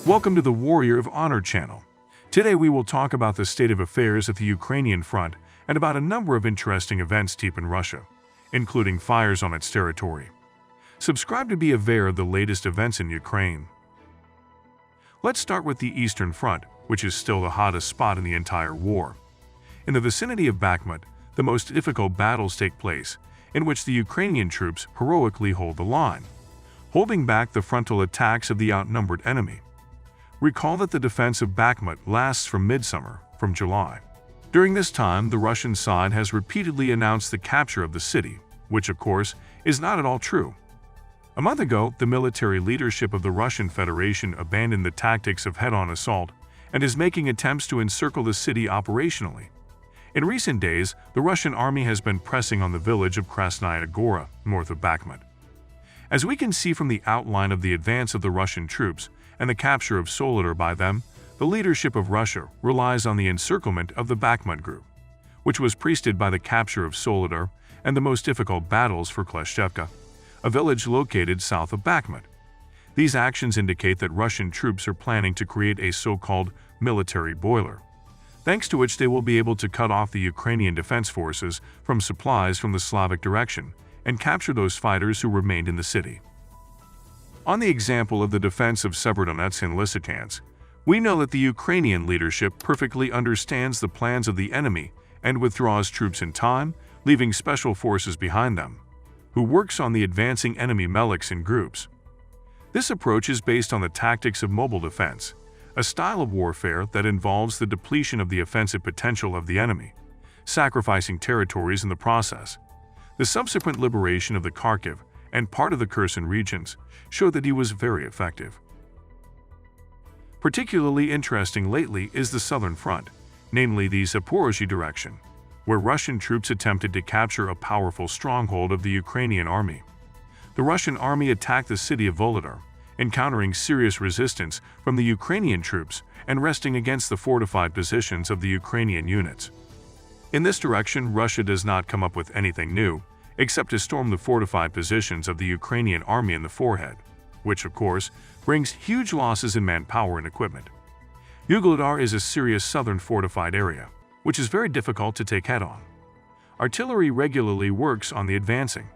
Welcome to the Warrior of Honor channel. Today we will talk about the state of affairs at the Ukrainian front and about a number of interesting events deep in Russia, including fires on its territory. Subscribe to be aware of the latest events in Ukraine. Let's start with the Eastern Front, which is still the hottest spot in the entire war. In the vicinity of Bakhmut, the most difficult battles take place, in which the Ukrainian troops heroically hold the line, holding back the frontal attacks of the outnumbered enemy. Recall that the defense of Bakhmut lasts from midsummer, from July. During this time, the Russian side has repeatedly announced the capture of the city, which of course is not at all true. A month ago, the military leadership of the Russian Federation abandoned the tactics of head-on assault and is making attempts to encircle the city operationally. In recent days, the Russian army has been pressing on the village of Krasnaya Gora, north of Bakhmut. As we can see from the outline of the advance of the Russian troops and the capture of Soledar by them, the leadership of Russia relies on the encirclement of the Bakhmut group, which was preceded by the capture of Soledar and the most difficult battles for Kleshchevka, a village located south of Bakhmut. These actions indicate that Russian troops are planning to create a so-called military boiler, thanks to which they will be able to cut off the Ukrainian defense forces from supplies from the Slavic direction and capture those fighters who remained in the city. On the example of the defense of Severodonetsk and Lysychansk, we know that the Ukrainian leadership perfectly understands the plans of the enemy and withdraws troops in time, leaving special forces behind them, who works on the advancing enemy meliks in groups. This approach is based on the tactics of mobile defense, a style of warfare that involves the depletion of the offensive potential of the enemy, sacrificing territories in the process. The subsequent liberation of the Kharkiv and part of the Kherson regions showed that he was very effective. Particularly interesting lately is the southern front, namely the Zaporozhye direction, where Russian troops attempted to capture a powerful stronghold of the Ukrainian army. The Russian army attacked the city of Volodar, encountering serious resistance from the Ukrainian troops and resting against the fortified positions of the Ukrainian units. In this direction, Russia does not come up with anything new, except to storm the fortified positions of the Ukrainian army in the forehead, which, of course, brings huge losses in manpower and equipment. Ugledar is a serious southern fortified area, which is very difficult to take head-on. Artillery regularly works on the advancing.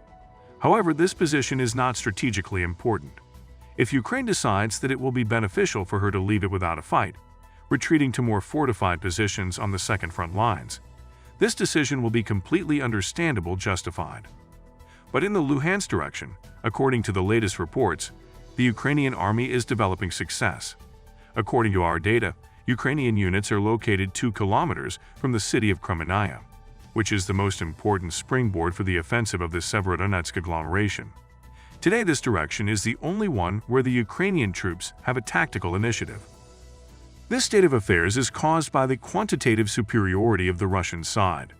However, this position is not strategically important. If Ukraine decides that it will be beneficial for her to leave it without a fight, retreating to more fortified positions on the second front lines, this decision will be completely understandable, justified. But in the Luhansk direction, according to the latest reports, the Ukrainian army is developing success. According to our data, Ukrainian units are located 2 kilometers from the city of Kremenaya, which is the most important springboard for the offensive of the Severodonetsk agglomeration. Today, this direction is the only one where the Ukrainian troops have a tactical initiative. This state of affairs is caused by the quantitative superiority of the Russian side,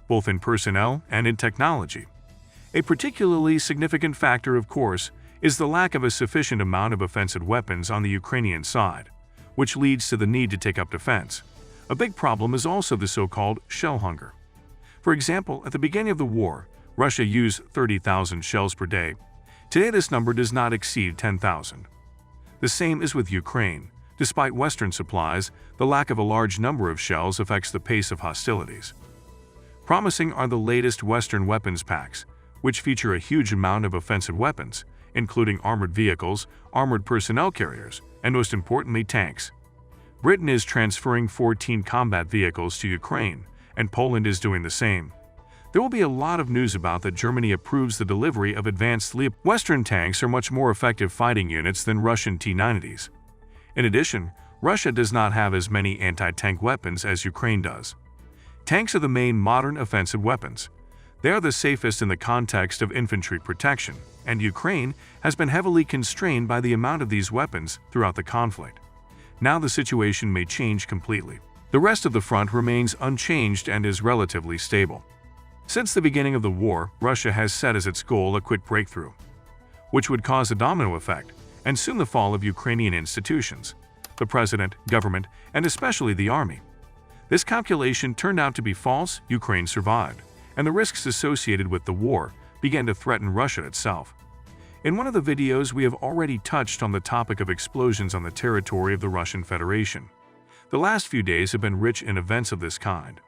both in personnel and in technology. A particularly significant factor, of course, is the lack of a sufficient amount of offensive weapons on the Ukrainian side, which leads to the need to take up defense. A big problem is also the so-called shell hunger. For example, at the beginning of the war, Russia used 30,000 shells per day. Today, this number does not exceed 10,000. The same is with Ukraine. Despite Western supplies, the lack of a large number of shells affects the pace of hostilities. Promising are the latest Western weapons packs, which feature a huge amount of offensive weapons, including armored vehicles, armored personnel carriers, and most importantly, tanks. Britain is transferring 14 combat vehicles to Ukraine, and Poland is doing the same. There will be a lot of news about that Germany approves the delivery of advanced Leopard. Western tanks are much more effective fighting units than Russian T-90s. In addition, Russia does not have as many anti-tank weapons as Ukraine does. Tanks are the main modern offensive weapons. They are the safest in the context of infantry protection, and Ukraine has been heavily constrained by the amount of these weapons throughout the conflict. Now the situation may change completely. The rest of the front remains unchanged and is relatively stable. Since the beginning of the war, Russia has set as its goal a quick breakthrough, which would cause a domino effect and soon the fall of Ukrainian institutions, the president, government, and especially the army. This calculation turned out to be false. Ukraine survived, and the risks associated with the war began to threaten Russia itself. In one of the videos, we have already touched on the topic of explosions on the territory of the Russian Federation. The last few days have been rich in events of this kind.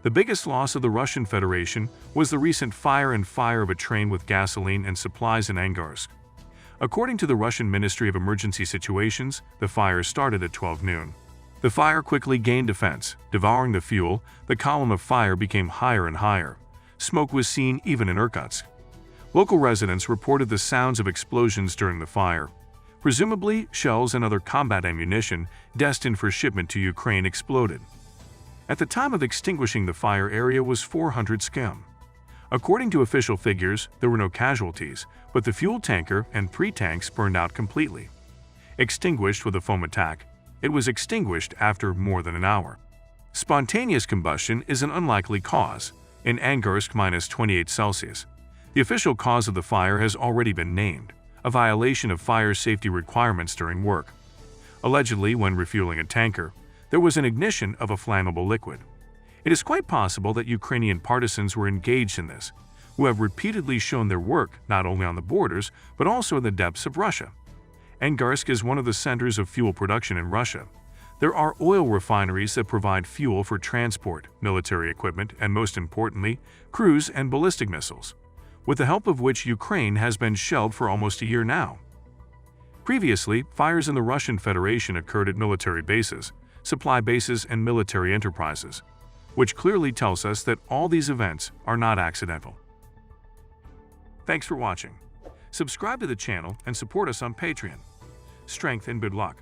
The biggest loss of the Russian Federation was the recent fire of a train with gasoline and supplies in Angarsk. According to the Russian Ministry of Emergency Situations, the fire started at 12 noon. The fire quickly gained defense, devouring the fuel. The column of fire became higher and higher. Smoke was seen even in Irkutsk. Local residents reported the sounds of explosions during the fire. Presumably, shells and other combat ammunition destined for shipment to Ukraine exploded. At the time of extinguishing the fire, area was 400 skim. According to official figures, there were no casualties, but the fuel tanker and pre-tanks burned out completely. Extinguished with a foam attack, it was extinguished after more than an hour. Spontaneous combustion is an unlikely cause. In Angarsk, -28°C. The official cause of the fire has already been named: a violation of fire safety requirements during work. Allegedly, when refueling a tanker, there was an ignition of a flammable liquid. It is quite possible that Ukrainian partisans were engaged in this, who have repeatedly shown their work not only on the borders but also in the depths of Russia. Angarsk is one of the centers of fuel production in Russia. There are oil refineries that provide fuel for transport, military equipment, and most importantly, cruise and ballistic missiles, with the help of which Ukraine has been shelled for almost a year now. Previously, fires in the Russian Federation occurred at military bases, supply bases, and military enterprises, which clearly tells us that all these events are not accidental. Thanks for watching. Subscribe to the channel and support us on Patreon. Strength and good luck.